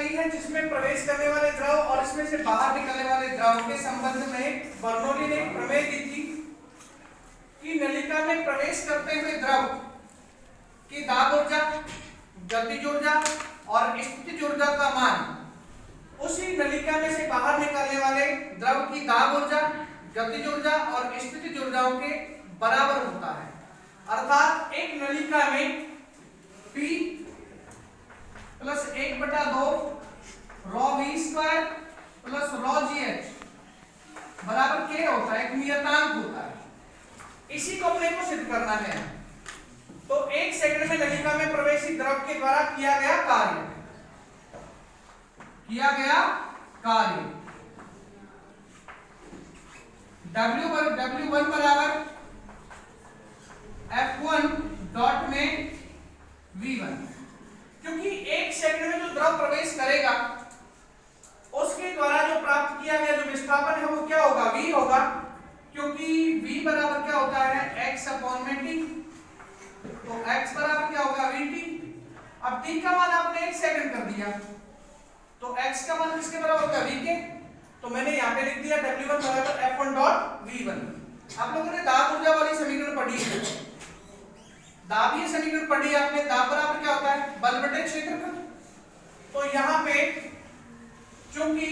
ली है जिसमें प्रवेश करने वाले द्रव और इसमें से बाहर निकलने वाले द्रव के संबंध में बर्नौली ने प्रमेय दी थी कि नलिका में प्रवेश करते हुए द्रव की दाब ऊर्जा, गतिज ऊर्जा और स्थितिज ऊर्जा का मान उसी नलिका में से बाहर निकलने वाले द्रव की दाब ऊर्जा, गतिज ऊर्जा और स्थितिज ऊर्जाओं के बराबर होता है। अर्थात एक नलिका में P plus 1/2 ρ v² plus ρ gh बराबर K होता है, एक नियतांक होता है। इसी को अपने को सिद्ध करना है। तो 1 सेकंड में नलिका में प्रवेशित द्रव के द्वारा किया गया कार्य W1 बराबर F1 डॉट में V1, क्योंकि 1 सेकंड में जो द्रव प्रवेश करेगा उसके द्वारा जो प्राप्त किया गया जो विस्थापन है वो क्या होगा, V होगा, क्योंकि V बराबर क्या होता है x/t। तो x बराबर क्या होगा vt। अब t का मान आपने 1 सेकंड कर दिया तो x का मान किसके बराबर होगा, v के। तो मैंने यहाँ पे लिख दिया W1 बराबर F1 डॉट V1। आप लोगों ने दाब ऊर्जा वाली समीकरण पढ़ी है, दाबीय समीकरण पढ़ी है आपने। दाब बराबर क्या होता है, बल बटे क्षेत्रफल। तो यहाँ पे चूंकि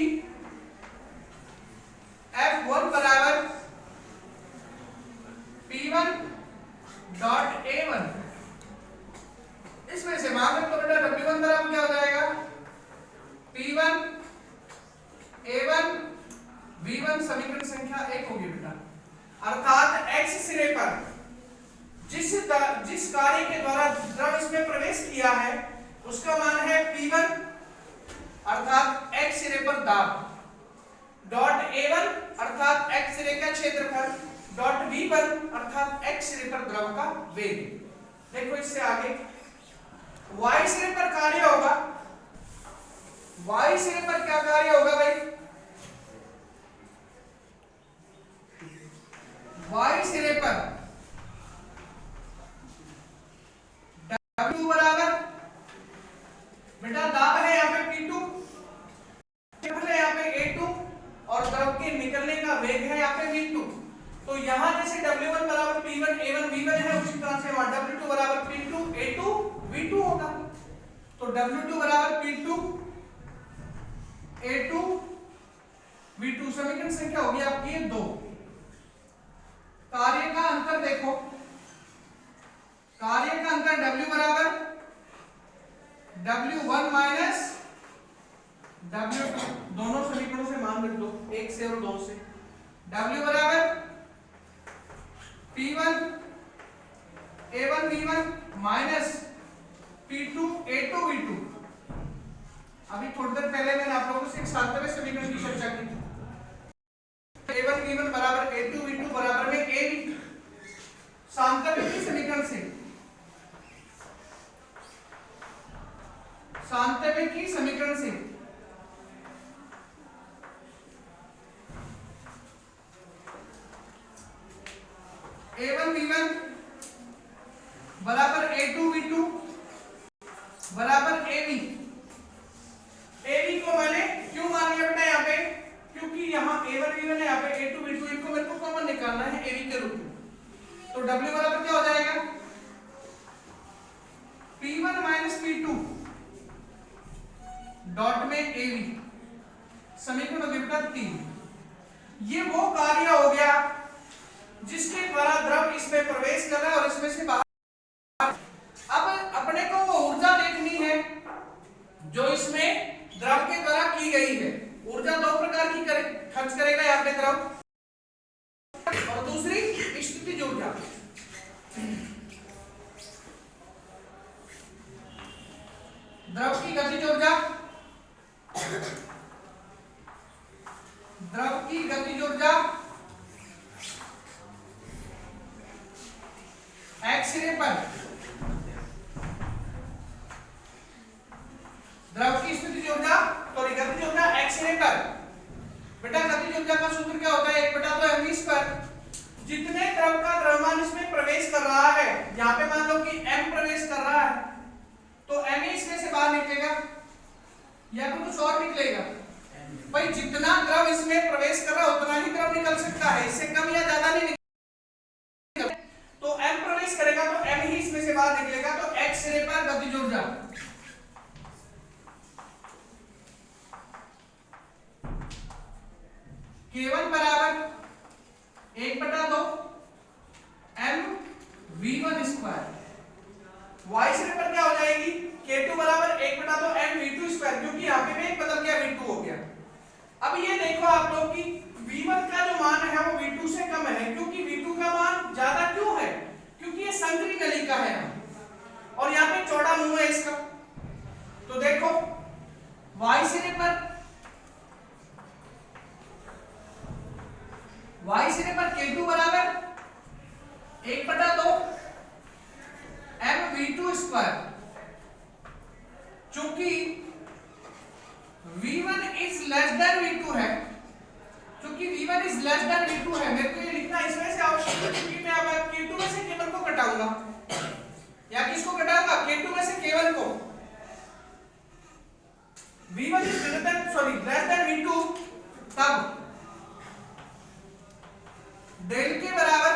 F1 बराबर P1 डॉट A1, इसमें से मान लो तो बेटा W1 बराबर क्या हो जाएगा, P1 A1 V1 समीकरण संख्या 1 होगी बेटा। अर्थात x सिरे पर जिस कार्य के द्वारा द्रव इसमें प्रवेश किया है उसका मान है P1 अर्थात x सिरे पर दाब डॉट A1 अर्थात x सिरे का क्षेत्रफल डॉट V1 अर्थात x सिरे पर द्रव का वेग। देखो इससे आगे y सिरे पर कार्य होगा, y सिरे पर क्या कार्य होगा भाई, y सिरे पर W बराबर बेटा दाब है यहाँ पे P2, है यहाँ पे A2 और द्रव के निकलने का वेग है यहाँ पे V2। तो यहाँ जैसे W1 बराबर P1 A1 V1 है उसी तरह से वहां W2 बराबर P2 A2 V2 होगा। तो W2 बराबर P2 A2 V2 समीकरण संख्या होगी आपकी 2। कार्य का अंतर देखो, कार्य का अंतर W बराबर W1 माइनस W2, दोनों समीकरणों से मान रख दो, 1 से और 2 से। W बराबर P1 A1 V1 minus P2 A2 V2। अभी थोड़ी देर पहले मैंने आप लोगों से एक 7वें समीकरण की चर्चा की थी। A1 V1 बराबर A2 V2 बराबर में AB सांतविक समीकरण से, सांतविक समीकरण से A1 V1 बराबर A2 V2 बराबर AB। AB को मैंने क्यों मान लिया बेटा यहाँ पे, क्योंकि यहाँ A1 V1 है, यहाँ पे A2 V2, इनको मेरे को कॉमन निकालना है AB के रूप में। तो W बराबर क्या हो जाएगा, P1 माइनस P2 डॉट में AB समीकरण हो गया 3। ये वो कार्य हो गया जिसके द्वारा द्रव इसमें प्रवेश कर रहा है और इसमें से बाहर। अब अपने को वो ऊर्जा देखनी है जो इसमें द्रव के द्वारा की गई है। ऊर्जा 2 प्रकार की खर्च करेगा यहाँ पे द्रव, और दूसरी स्थितिज ऊर्जा। द्रव की गतिज ऊर्जा, द्रव की गतिज ऊर्जा x सिरे पर, द्रव की स्थितिज ऊर्जा सॉरी गतिज ऊर्जा x सिरे पर। बेटा गतिज ऊर्जा का सूत्र क्या होता है, 1/2m²। जितने द्रव का द्रव्यमान इसमें प्रवेश कर रहा है, यहाँ पे मान लो कि m प्रवेश कर रहा है तो m इसमें से बाहर निकलेगा, या तो और निकलेगा। भाई जितना द्रव इसमें प्रवेश कर रहा है उतना ही द्रव निकल सकता है, इससे कम या ज्यादा नहीं निकल। तो m प्रवेश करेगा तो m ही इसमें से बाहर निकलेगा। तो x सिरे पर गतिज ऊर्जा K1 बराबर 1/2 m v1 स्क्वायर। y सिरे पर क्या हो जाएगी, K2 बराबर 1/2 m v2 स्क्वायर, क्योंकि यहाँ पे भी एक बदल गया, v2 हो गया। अब ये देखो आप लोग कि v1 का जो मान है वो v2 से कम है, क्योंकि v2 का मान ज्यादा क्यों है, क्योंकि ये संकरी नलिका है और यहाँ पे चौड़ा मुंह है इसका। तो देखो y सिरे पर K2 बराबर 1/2 m v2 स्क्वायर। चूंकि v1 is less than v2 है, क्योंकि v1 is less than v2 है, मेरे को ये लिखना इसमें से आवश्यक है, क्योंकि मैं अब K2 में से K1 को घटाऊंगा, या किसको घटाऊंगा, K2 में से K1 को। v1 is less than v2, तब डेल के बराबर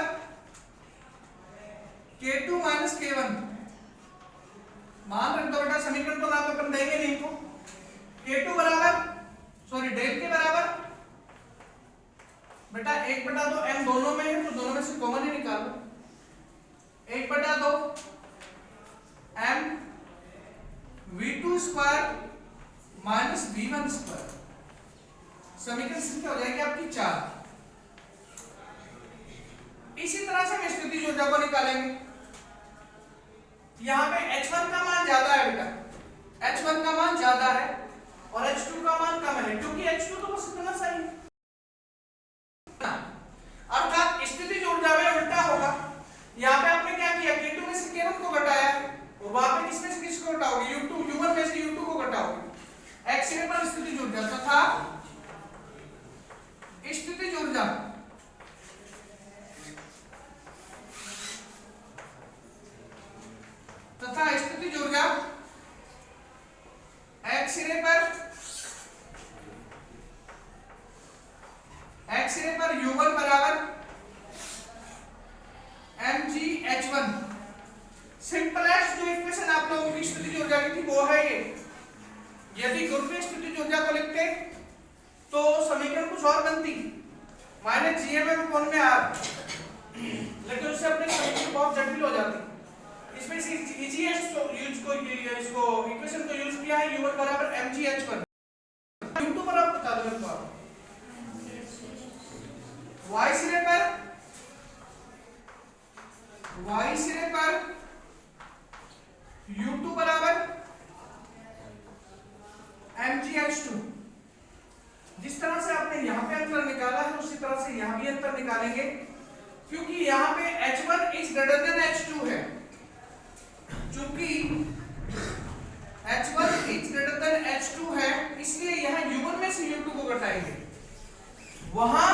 K2 माइनस K1। मान रख दो बेटा, समीकरण तो ना तो अपन देंगे नहीं को। K2 बराबर डेल के बराबर बेटा 1/2 m दोनों में है, तो दोनों में से कॉमन ही निकाल लो। 1/2 m v2 square minus v1 square. समीकरण संख्या हो जाएगी आपकी 4। इसी तरह से हम स्थितिज ऊर्जा को निकालेंगे। यहाँ पे H1 का मान ज्यादा है बेटा, H1 का मान ज्यादा है और H2 का मान कम है, क्योंकि H2 तो बस इतना सा ही है। अर्थात स्थितिज ऊर्जा में उल्टा होगा। यहाँ पे आपने क्या किया, K2 में से K1 को घटाया और वहां पे किसमें से किसको घटाओगे, U1 में से U2 को घटाओगे। x सिरे पर स्थितिज ऊर्जा तथा स्थितिज ऊर्जा स्थितिज ऊर्जा x सिरे पर U1 बराबर mgh1। सिंपलेस्ट जो इक्वेशन आप लोगों की स्थितिज ऊर्जा की थी वो है ये। यदि गुरुत्वीय स्थितिज ऊर्जा को लिखते तो समीकरण कुछ और बनती, -gm/r, लेकिन उससे अपने समीकरण बहुत जटिल हो जाती। इसमें से इजीएस्ट इसको इक्वेशन को यूज किया है, U1 बराबर mgh1। U2 बराबर बता दो मेरे को। y सिरे पर U2 बराबर mgh2। जिस तरह से आपने यहाँ पे अंतर निकाला है उसी तरह से यहाँ भी अंतर निकालेंगे, क्योंकि यहाँ पे H1 is greater than H2 है। चूंकि H1 is greater than H2 है, इसलिए यहाँ U1 में से U2 को घटाएंगे। वहां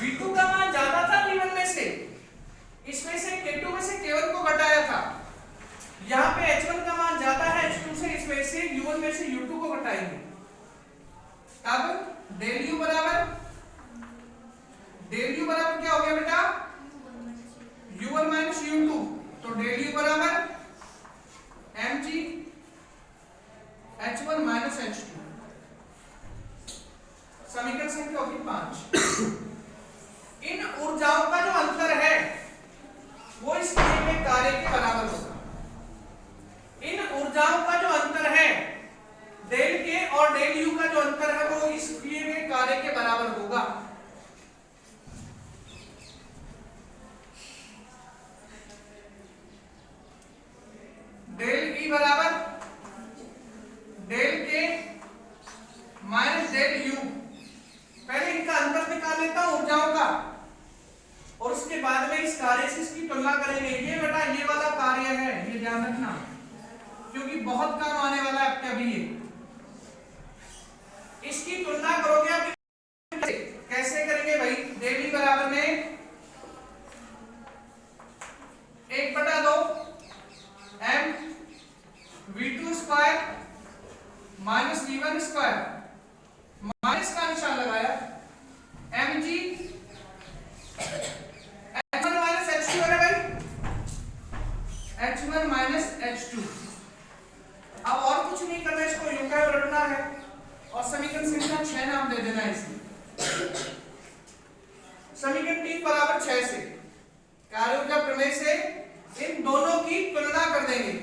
V2 का मान ज्यादा था V1 में से, इसमें से K2 में से K1 को घटाया था। यहाँ पे H1 का मान ज्यादा है H2 से, इसमें से U1 में से U2 को घटाएंगे। अब डेल U बराबर क्या हो गया बेटा, U1 माइनस U2। तो डेल U बराबर mg h1 माइनस h2। समीकरण संख्या होगी 5। इन ऊर्जाओं का जो अंतर है वो इस किए गए कार्य के बराबर होगा। इन ऊर्जाओं का जो अंतर है डेल के और डेल U का जो अंतर है वो इस किए गए कार्य के बराबर होगा। डेल E बराबर डेल के माइनस डेल U। पहले इनका अंतर निकाल लेता हूं ऊर्जाओं का, और उसके बाद में इस कार्य से इसकी तुलना करेंगे। ये बेटा ये वाला कार्य है, ये ध्यान रखना, क्योंकि बहुत काम आने वाला है आपके अभी। ये इसकी तुलना करोगे आप कैसे करेंगे भाई, डेल E बराबर में 1/2 m v2 square minus v1 square, minus का निशान लगाया, mg h1 माइनस h2 है ना भाई, h1 माइनस h2। अब और कुछ नहीं करना, इसको यूं का रखना है और समीकरण संख्या 6 नाम दे देना है इसे। समीकरण 3 बराबर 6 से कार्य ऊर्जा प्रमेय से इन दोनों की तुलना कर देंगे।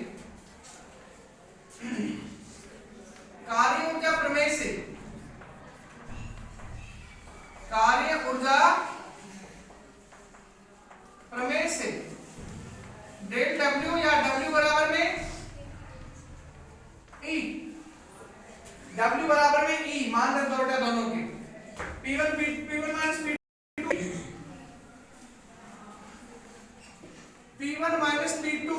कार्य ऊर्जा प्रमेय से कार्य ऊर्जा प्रमेय से डेल डब्ल्यू या डब्ल्यू बराबर में ई, डब्ल्यू बराबर में ई मान रख दो बेटा दोनों के, P1 minus P1 minus P2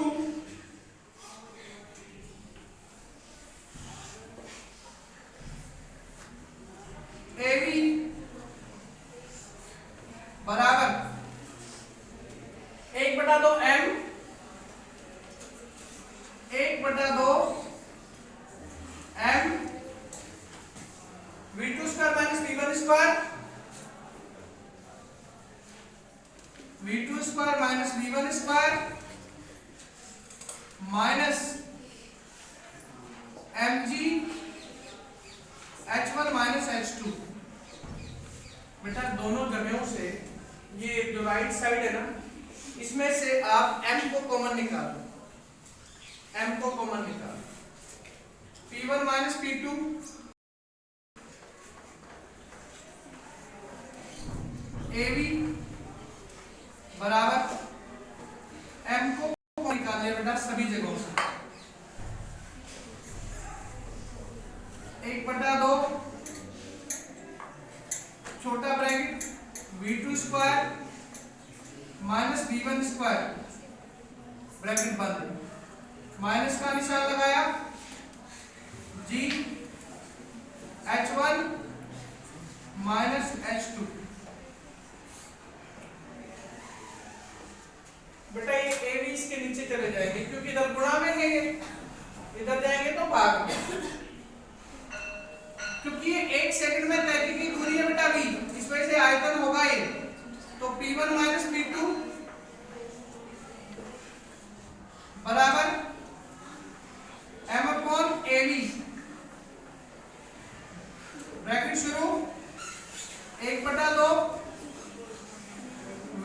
AB बराबर 1/2 M 1/2 M V2 square minus V1 square, V2 square minus V1 square minus mg h1 minus h2। बेटा दोनों जगहों से ये जो राइट साइड है ना, इसमें से आप m को कॉमन निकालो, m को कॉमन निकालो, P1 माइनस P2 AB बराबर m को निकालिए बेटा सभी जगहों से, 1/2 छोटा bracket V2 square minus V1 square bracket बंद, माइनस का निशान लगाया, G H1 माइनस H2। बेटा ये ए भी इसके नीचे चले जाएंगे क्योंकि इधर गुणा में है, इधर जाएंगे तो भाग में, क्योंकि ये 1 सेकंड में तय की दूरी है बेटा v, इस वजह से आयतन होगा ये, तो P1 माइनस P2 बराबर m अपॉन AB ब्रैकेट शुरू 1/2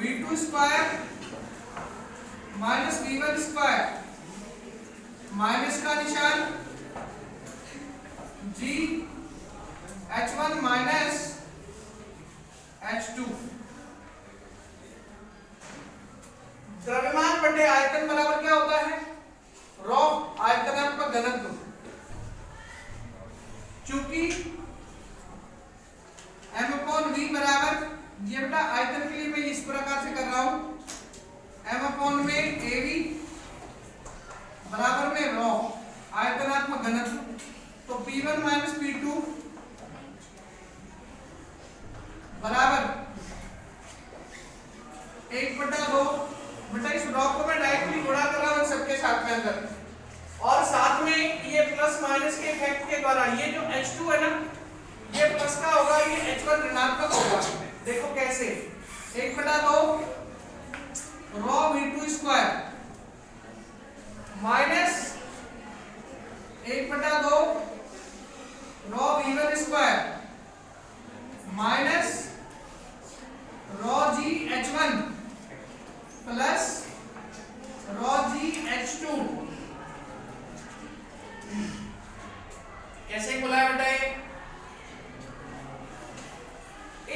V2 square minus V1 square minus का निशान, G H1 माइनस H2। द्रव्यमान बटे आयतन बराबर क्या होता है, रॉ आयतनात्मक घनत्व। चूंकि m अपॉन v बराबर, ये बेटा आयतन के लिए मैं इस प्रकार से कर रहा हूं, m अपॉन में AB बराबर में रॉ आयतनात्मक घनत्व, तो P1 माइनस P2 बराबर 1/2, बेटा इस रॉ को मैं डायरेक्टली गुणा कर रहा हूं सबके साथ में अंदर, और साथ में ये प्लस माइनस के इफेक्ट के द्वारा ये जो H2 है ना, ये प्लस का होगा, ये H1 ऋणात्मक होगा। देखो कैसे, 1/2 rho V2 square minus 1/2 raw V1 square minus raw G H1 plus raw G H2। कैसे खुला है बेटा ये,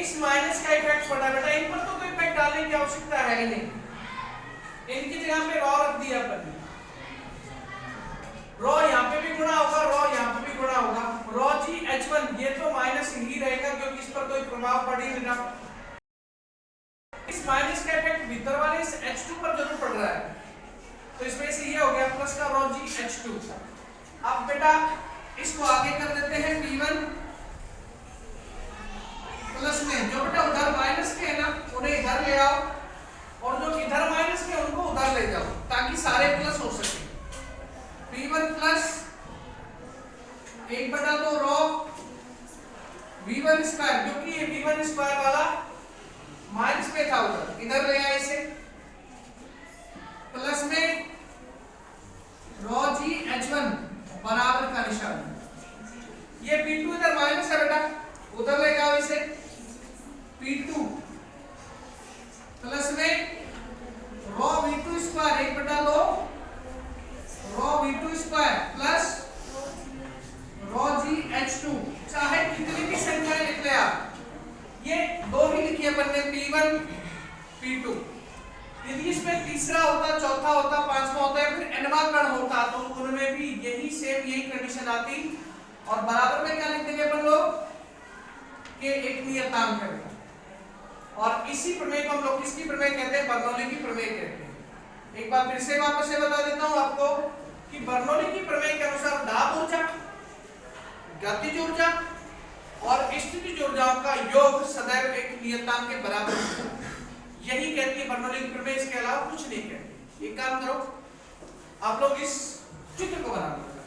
इस माइनस का इफेक्ट पड़ा बेटा, इन पर तो कोई इफेक्ट डालने की आवश्यकता है ही नहीं, इनकी जगह पे रॉ रख दिया अपन, रॉ यहाँ पे भी गुणा होगा, रॉ यहाँ पे भी गुणा होगा, रॉ G H1 ये तो माइनस ही रहेगा क्योंकि इस पर कोई प्रभाव पड़ ही नहीं रहा, इस माइनस का इफेक्ट भीतर वाले इस H2 पर जरूर पड़ रहा है, तो इसमें से ये हो गया प्लस का रॉ G H2। अब बेटा इसको आगे कर देते हैं P1 प्लस में, जो बेटा उधर माइनस के है ना उन्हें इधर ले आओ, और जो इधर माइनस के उनको उधर ले जाओ ताकि सारे प्लस हो सके। P1 plus 1/2 raw v1 square, जो कि ये v1 स्क्वायर वाला माइनस में था उधर, इधर ले आए इसे, प्लस में रॉ जी h1 बराबर का निशान, ये p2 इधर माइनस है बेटा, उधर ले जाओ इसे, p2 प्लस में rho v2 square 1/2 rho v2 square plus rho G h2, चाहे कितनी भी संख्याएं लिख ले आप, ये दो ही लिखी है अपन ने, p1 p2, यदि इसमें तीसरा होता, चौथा होता, पांचवा होता है, फिर nवां कण होता, तो उनमें भी यही सेम यही कंडीशन आती, और बराबर में क्या लिख देंगे अपन लोग कि एक नियतांक है, और इसी प्रमेय को हम लोग किसकी प्रमेय कहते हैं, बर्नौली की प्रमेय कहते हैं। एक बार फिर से वापस से बता देता हूं आपको कि बर्नौली की प्रमेय के अनुसार दाब ऊर्जा, गतिज ऊर्जा और स्थितिज ऊर्जाओं का योग सदैव एक नियतांक के बराबर होता है, यही कहती है बर्नौली की प्रमेय, इसके अलावा कुछ नहीं कहती। एक काम करो, आप लोग इस चित्र को बना लो।